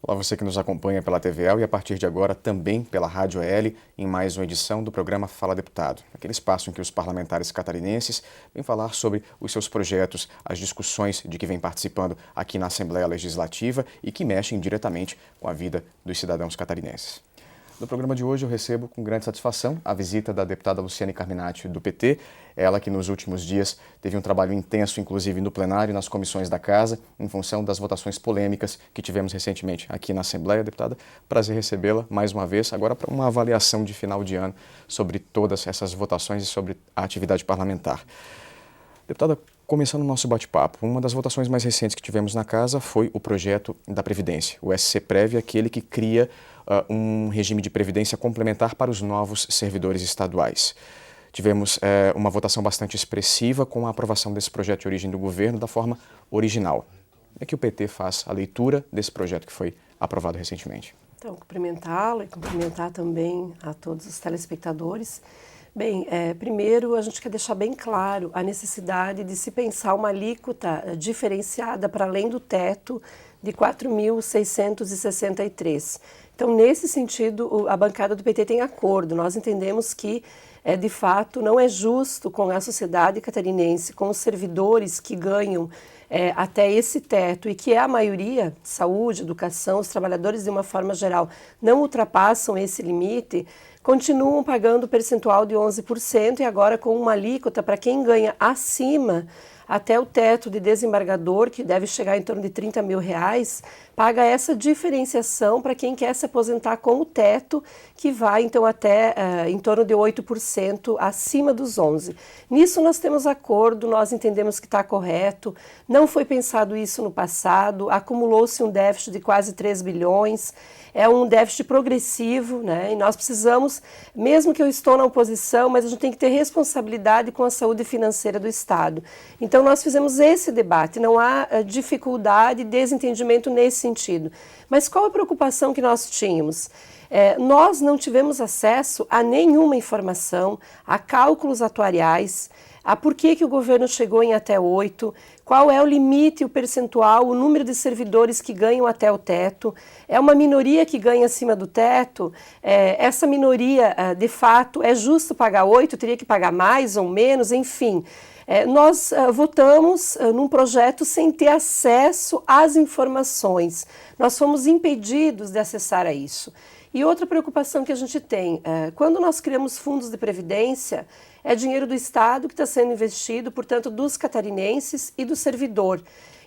Olá, você que nos acompanha pela TVL e a partir de agora também pela Rádio EL em mais uma edição do programa Fala Deputado, aquele espaço em que os parlamentares catarinenses vêm falar sobre os seus projetos, as discussões de que vêm participando aqui na Assembleia Legislativa e que mexem diretamente com a vida dos cidadãos catarinenses. No programa de hoje eu recebo com grande satisfação a visita da deputada Luciane Carminati do PT, ela que nos últimos dias teve um trabalho intenso, inclusive no plenário e nas comissões da Casa, em função das votações polêmicas que tivemos recentemente aqui na Assembleia. Deputada, prazer recebê-la mais uma vez, agora para uma avaliação de final de ano sobre todas essas votações e sobre a atividade parlamentar. Deputada, começando o nosso bate-papo, uma das votações mais recentes que tivemos na Casa foi o projeto da Previdência, o SC-Prev, aquele que cria um regime de previdência complementar para os novos servidores estaduais. Tivemos uma votação bastante expressiva com a aprovação desse projeto de origem do governo da forma original. Como é que o PT faz a leitura desse projeto que foi aprovado recentemente? Então, cumprimentá-lo e cumprimentar também a todos os telespectadores. Bem, primeiro a gente quer deixar bem claro a necessidade de se pensar uma alíquota diferenciada para além do teto de 4.663. Então, nesse sentido, a bancada do PT tem acordo. Nós entendemos que, de fato, não é justo com a sociedade catarinense, com os servidores que ganham até esse teto e que é a maioria, saúde, educação, os trabalhadores de uma forma geral, não ultrapassam esse limite, continuam pagando o percentual de 11% e agora com uma alíquota para quem ganha acima até o teto de desembargador, que deve chegar em torno de R$30 mil, paga essa diferenciação para quem quer se aposentar com o teto, que vai então até em torno de 8% acima dos 11%. Nisso nós temos acordo, nós entendemos que está correto, não foi pensado isso no passado, acumulou-se um déficit de quase 3 bilhões, é um déficit progressivo, né? E nós precisamos, mesmo que eu estou na oposição, mas a gente tem que ter responsabilidade com a saúde financeira do Estado. Então nós fizemos esse debate, não há dificuldade, desentendimento nesse sentido. Mas qual a preocupação que nós tínhamos? Nós não tivemos acesso a nenhuma informação, a cálculos atuariais, a por que o governo chegou em até 8%, qual é o limite, o percentual, o número de servidores que ganham até o teto, é uma minoria que ganha acima do teto, essa minoria, de fato, é justo pagar 8%, teria que pagar mais ou menos, enfim. Nós votamos num projeto sem ter acesso às informações, nós fomos impedidos de acessar a isso. E outra preocupação que a gente tem, quando nós criamos fundos de previdência, é dinheiro do Estado que está sendo investido, portanto, dos catarinenses e do servidor.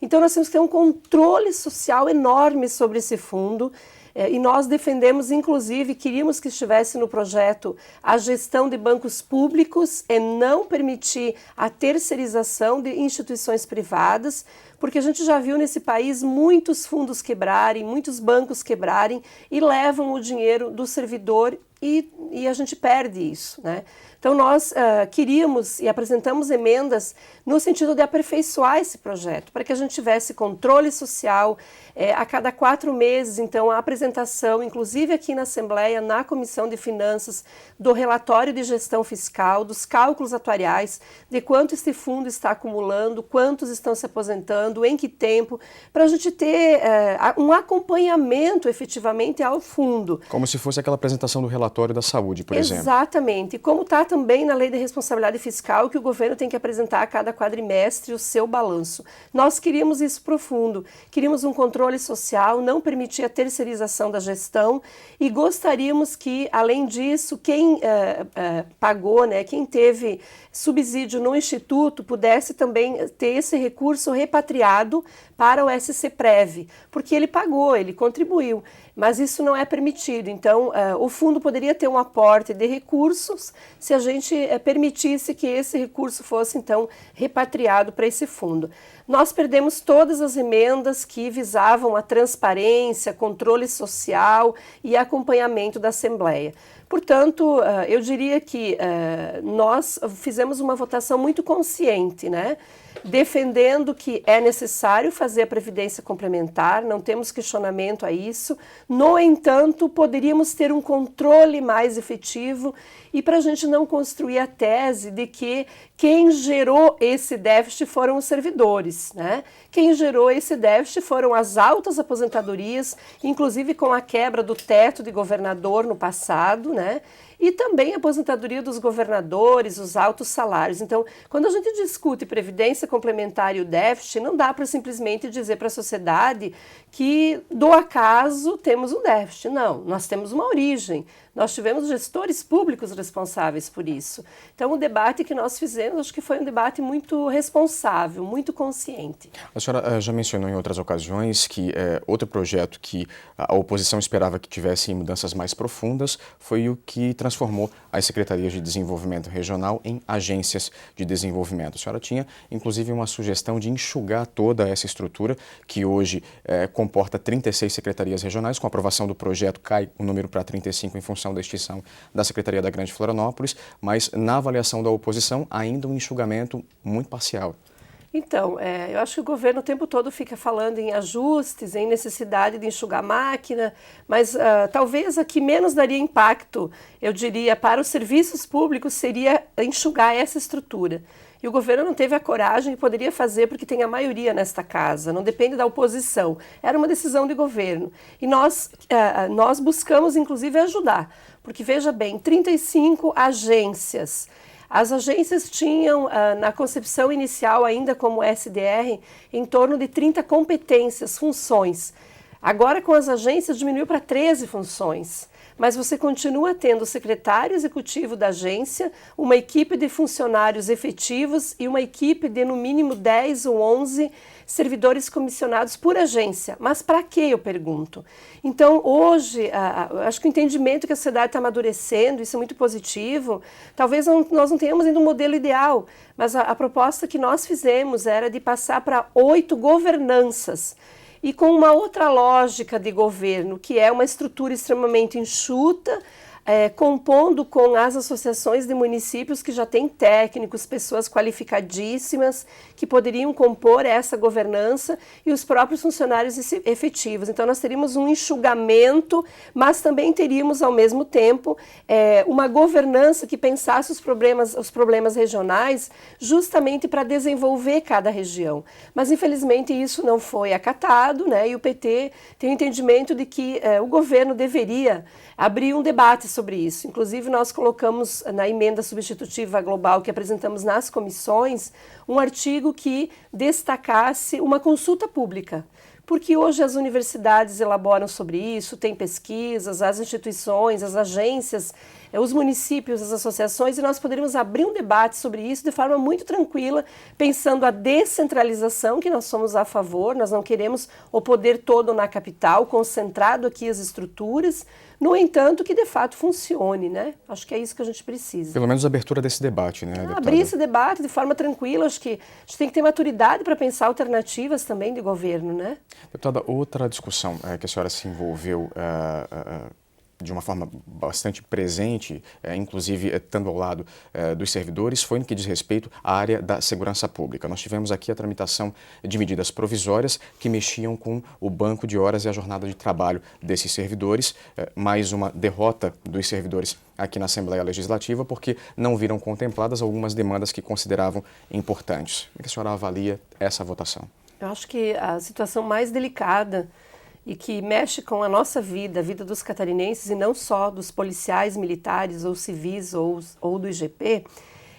Então, nós temos que ter um controle social enorme sobre esse fundo, e nós defendemos, inclusive, queríamos que estivesse no projeto a gestão de bancos públicos e não permitir a terceirização de instituições privadas, porque a gente já viu nesse país muitos fundos quebrarem, muitos bancos quebrarem e levam o dinheiro do servidor e a gente perde isso, né? Então nós queríamos e apresentamos emendas no sentido de aperfeiçoar esse projeto, para que a gente tivesse controle social, a cada 4 meses, então, a apresentação, inclusive aqui na Assembleia, na Comissão de Finanças, do relatório de gestão fiscal, dos cálculos atuariais, de quanto esse fundo está acumulando, quantos estão se aposentando, em que tempo, para a gente ter um acompanhamento efetivamente ao fundo. Como se fosse aquela apresentação do relatório da saúde, por exemplo. Exatamente. Como está também na Lei de Responsabilidade Fiscal, que o governo tem que apresentar a cada quadrimestre o seu balanço. Nós queríamos isso profundo, queríamos um controle social, não permitir a terceirização da gestão e gostaríamos que, além disso, quem pagou, né, quem teve subsídio no Instituto, pudesse também ter esse recurso repatriado para o SC-Prev, porque ele pagou, ele contribuiu, mas isso não é permitido. Então, o fundo poderia ter um aporte de recursos se a gente permitisse que esse recurso fosse, então, repatriado para esse fundo. Nós perdemos todas as emendas que visavam a transparência, controle social e acompanhamento da Assembleia. Portanto, eu diria que nós fizemos uma votação muito consciente, né? defendendo que é necessário fazer a previdência complementar, não temos questionamento a isso. No entanto, poderíamos ter um controle mais efetivo e para a gente não construir a tese de que quem gerou esse déficit foram os servidores, né? Quem gerou esse déficit foram as altas aposentadorias, inclusive com a quebra do teto de governador no passado, né? E também a aposentadoria dos governadores, os altos salários. Então, quando a gente discute previdência complementar e o déficit, não dá para simplesmente dizer para a sociedade que, do acaso, temos um déficit. Não, nós temos uma origem. Nós tivemos gestores públicos responsáveis por isso. Então, o debate que nós fizemos, acho que foi um debate muito responsável, muito consciente. A senhora já mencionou em outras ocasiões que outro projeto que a oposição esperava que tivesse mudanças mais profundas foi o que transformou as secretarias de desenvolvimento regional em agências de desenvolvimento. A senhora tinha, inclusive, uma sugestão de enxugar toda essa estrutura, que hoje comporta 36 secretarias regionais. Com a aprovação do projeto, cai o número para 35 em função da extinção da Secretaria da Grande Florianópolis, mas na avaliação da oposição, ainda um enxugamento muito parcial. Então, eu acho que o governo o tempo todo fica falando em ajustes, em necessidade de enxugar a máquina, mas talvez a que menos daria impacto, eu diria, para os serviços públicos seria enxugar essa estrutura. E o governo não teve a coragem que poderia fazer porque tem a maioria nesta casa, não depende da oposição. Era uma decisão de governo. E nós buscamos, inclusive, ajudar, porque, veja bem, 35 agências. As agências tinham, na concepção inicial, ainda como SDR, em torno de 30 competências, funções. Agora, com as agências, diminuiu para 13 funções. Mas você continua tendo o secretário executivo da agência, uma equipe de funcionários efetivos e uma equipe de, no mínimo, 10 ou 11 servidores comissionados por agência. Mas para quê, eu pergunto? Então, hoje, acho que o entendimento que a sociedade está amadurecendo, isso é muito positivo. Talvez nós não tenhamos ainda um modelo ideal, mas a proposta que nós fizemos era de passar para 8 governanças. E com uma outra lógica de governo, que é uma estrutura extremamente enxuta, compondo com as associações de municípios que já têm técnicos, pessoas qualificadíssimas, que poderiam compor essa governança e os próprios funcionários efetivos. Então, nós teríamos um enxugamento, mas também teríamos, ao mesmo tempo, uma governança que pensasse os problemas regionais justamente para desenvolver cada região. Mas, infelizmente, isso não foi acatado, né? E o PT tem o entendimento de que o governo deveria abrir um debate sobre isso. Inclusive, nós colocamos na emenda substitutiva global que apresentamos nas comissões um artigo que destacasse uma consulta pública. Porque hoje as universidades elaboram sobre isso, tem pesquisas, as instituições, as agências, os municípios, as associações, e nós poderíamos abrir um debate sobre isso de forma muito tranquila, pensando a descentralização, que nós somos a favor, nós não queremos o poder todo na capital, concentrado aqui as estruturas, no entanto, que de fato funcione, né? Acho que é isso que a gente precisa. Pelo menos a abertura desse debate, né, deputada? Abrir esse debate de forma tranquila, acho que a gente tem que ter maturidade para pensar alternativas também de governo, né? Deputada, outra discussão que a senhora se envolveu de uma forma bastante presente, inclusive estando ao lado dos servidores, foi no que diz respeito à área da segurança pública. Nós tivemos aqui a tramitação de medidas provisórias que mexiam com o banco de horas e a jornada de trabalho desses servidores, mais uma derrota dos servidores aqui na Assembleia Legislativa, porque não viram contempladas algumas demandas que consideravam importantes. Como é que a senhora avalia essa votação? Eu acho que a situação mais delicada e que mexe com a nossa vida, a vida dos catarinenses e não só dos policiais, militares ou civis ou do IGP,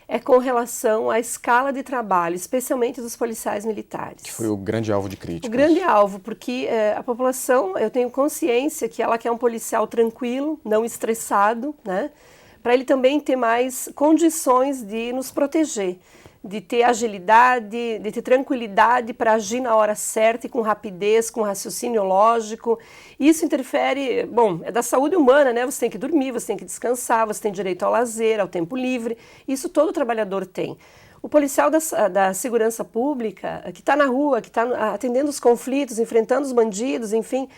é com relação à escala de trabalho, especialmente dos policiais militares. Que foi o grande alvo de críticas. O grande alvo, porque a população, eu tenho consciência que ela quer um policial tranquilo, não estressado, né? Para ele também ter mais condições de nos proteger, de ter agilidade, de ter tranquilidade para agir na hora certa e com rapidez, com raciocínio lógico. Isso interfere, bom, é da saúde humana, né? Você tem que dormir, você tem que descansar, você tem direito ao lazer, ao tempo livre. Isso todo trabalhador tem. O policial da segurança pública, que está na rua, que está atendendo os conflitos, enfrentando os bandidos, enfim,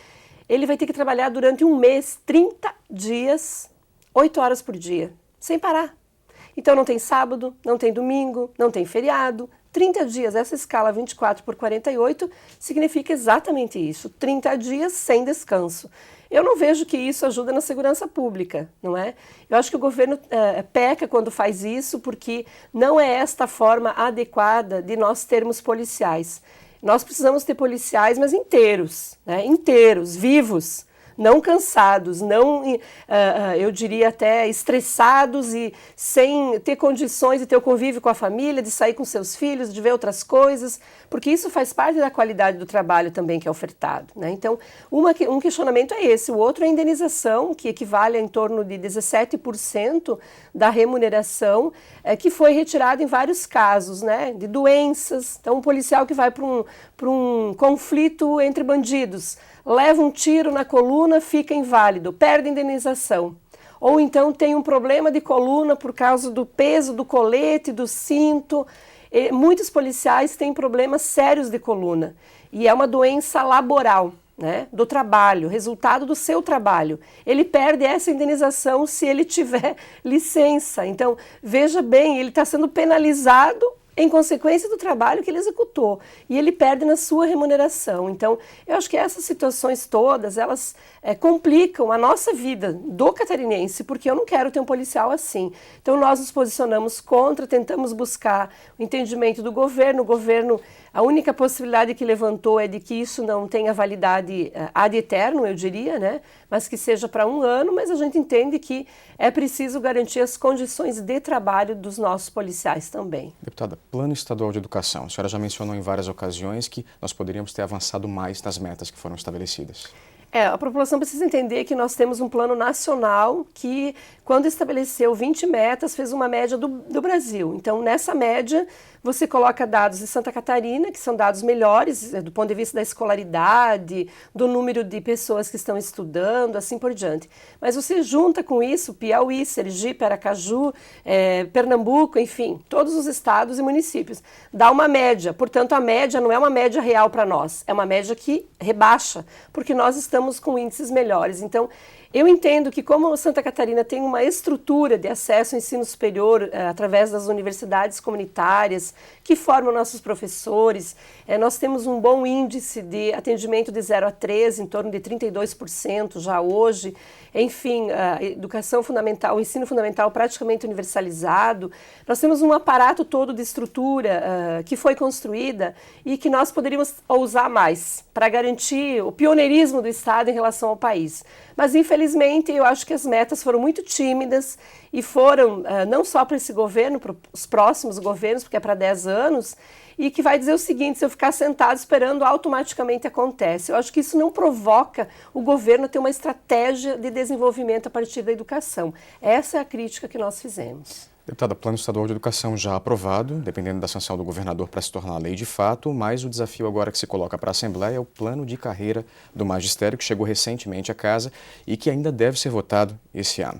ele vai ter que trabalhar durante um mês, 30 dias, 8 horas por dia, sem parar. Então não tem sábado, não tem domingo, não tem feriado, 30 dias, essa escala 24/48 significa exatamente isso, 30 dias sem descanso. Eu não vejo que isso ajuda na segurança pública, não é? Eu acho que o governo peca quando faz isso, porque não é esta a forma adequada de nós termos policiais. Nós precisamos ter policiais, mas inteiros, né? Inteiros, vivos, não cansados, não, eu diria até estressados e sem ter condições de ter o convívio com a família, de sair com seus filhos, de ver outras coisas, porque isso faz parte da qualidade do trabalho também que é ofertado, né? Então, um questionamento é esse, o outro é a indenização, que equivale a em torno de 17% da remuneração, que foi retirada em vários casos, né? De doenças. Então, um policial que vai para um conflito entre bandidos, leva um tiro na coluna, fica inválido, perde a indenização. Ou então tem um problema de coluna por causa do peso do colete, do cinto. Muitos policiais têm problemas sérios de coluna. E é uma doença laboral, né, do trabalho, resultado do seu trabalho. Ele perde essa indenização se ele tiver licença. Então, veja bem, ele está sendo penalizado em consequência do trabalho que ele executou, e ele perde na sua remuneração. Então, eu acho que essas situações todas, elas complicam a nossa vida do catarinense, porque eu não quero ter um policial assim. Então, nós nos posicionamos contra, tentamos buscar o entendimento do governo. O governo, a única possibilidade que levantou é de que isso não tenha validade ad eterno, eu diria, né? Mas que seja para 1 ano, mas a gente entende que é preciso garantir as condições de trabalho dos nossos policiais também. Deputada, Plano Estadual de Educação. A senhora já mencionou em várias ocasiões que nós poderíamos ter avançado mais nas metas que foram estabelecidas. A população precisa entender que nós temos um plano nacional que, quando estabeleceu 20 metas, fez uma média do Brasil. Então, nessa média, você coloca dados de Santa Catarina, que são dados melhores do ponto de vista da escolaridade, do número de pessoas que estão estudando, assim por diante. Mas você junta com isso Piauí, Sergipe, Aracaju, Pernambuco, enfim, todos os estados e municípios. Dá uma média, portanto, a média não é uma média real para nós, é uma média que rebaixa, porque nós estamos com índices melhores. Então, eu entendo que como Santa Catarina tem uma estrutura de acesso ao ensino superior através das universidades comunitárias, que formam nossos professores, nós temos um bom índice de atendimento de 0 a 13, em torno de 32% já hoje. Enfim, a educação fundamental, o ensino fundamental praticamente universalizado. Nós temos um aparato todo de estrutura que foi construída e que nós poderíamos usar mais para garantir o pioneirismo do Estado em relação ao país. Mas, infelizmente, eu acho que as metas foram muito tímidas e foram não só para esse governo, para os próximos governos, porque é para 10 anos, e que vai dizer o seguinte: se eu ficar sentado esperando, automaticamente acontece. Eu acho que isso não provoca o governo a ter uma estratégia de desenvolvimento a partir da educação. Essa é a crítica que nós fizemos. Deputada, Plano Estadual de Educação já aprovado, dependendo da sanção do governador para se tornar lei de fato, mas o desafio agora que se coloca para a Assembleia é o plano de carreira do magistério, que chegou recentemente à casa e que ainda deve ser votado esse ano.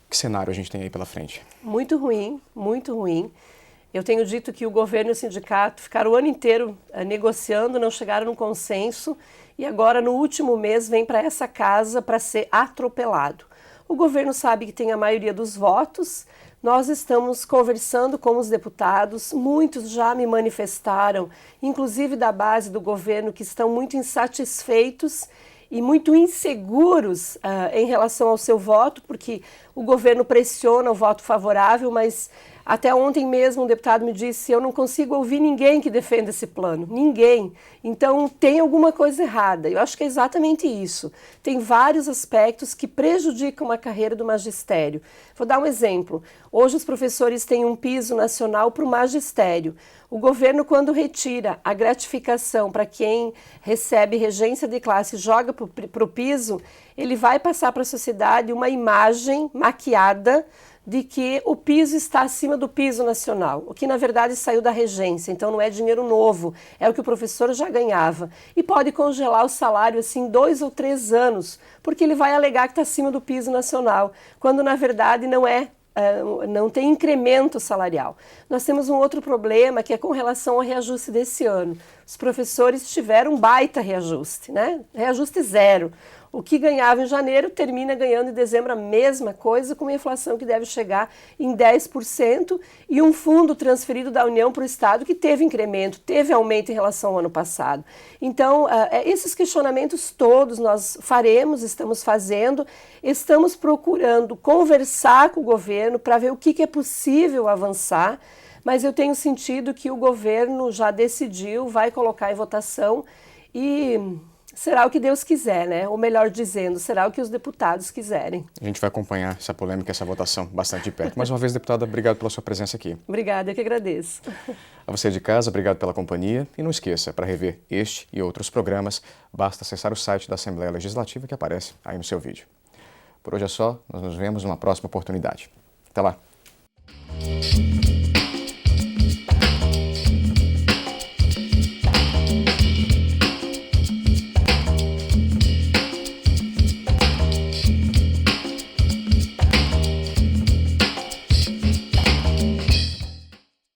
Que cenário a gente tem aí pela frente? Muito ruim, muito ruim. Eu tenho dito que o governo e o sindicato ficaram o ano inteiro negociando, não chegaram num consenso e agora no último mês vem para essa casa para ser atropelado. O governo sabe que tem a maioria dos votos, nós estamos conversando com os deputados, muitos já me manifestaram, inclusive da base do governo, que estão muito insatisfeitos e muito inseguros em relação ao seu voto, porque o governo pressiona o voto favorável, mas até ontem mesmo um deputado me disse: eu não consigo ouvir ninguém que defenda esse plano, ninguém. Então tem alguma coisa errada. Eu acho que é exatamente isso. Tem vários aspectos que prejudicam a carreira do magistério. Vou dar um exemplo. Hoje os professores têm um piso nacional para o magistério. O governo, quando retira a gratificação para quem recebe regência de classe e joga para o piso, ele vai passar para a sociedade uma imagem maquiada de que o piso está acima do piso nacional, o que na verdade saiu da regência, então não é dinheiro novo, é o que o professor já ganhava. E pode congelar o salário assim 2 ou 3 anos, porque ele vai alegar que está acima do piso nacional, quando na verdade não tem incremento salarial. Nós temos um outro problema que é com relação ao reajuste desse ano. Os professores tiveram um baita reajuste, né? Reajuste zero. O que ganhava em janeiro termina ganhando em dezembro a mesma coisa, com uma inflação que deve chegar em 10% e um fundo transferido da União para o Estado que teve incremento, teve aumento em relação ao ano passado. Então, esses questionamentos todos nós faremos, estamos fazendo, estamos procurando conversar com o governo para ver o que é possível avançar, mas eu tenho sentido que o governo já decidiu, vai colocar em votação e será o que Deus quiser, né? Ou melhor dizendo, será o que os deputados quiserem. A gente vai acompanhar essa polêmica, essa votação bastante de perto. Mais uma vez, deputada, obrigado pela sua presença aqui. Obrigada, eu que agradeço. A você de casa, obrigado pela companhia. E não esqueça, para rever este e outros programas, basta acessar o site da Assembleia Legislativa que aparece aí no seu vídeo. Por hoje é só, nós nos vemos numa próxima oportunidade. Até lá!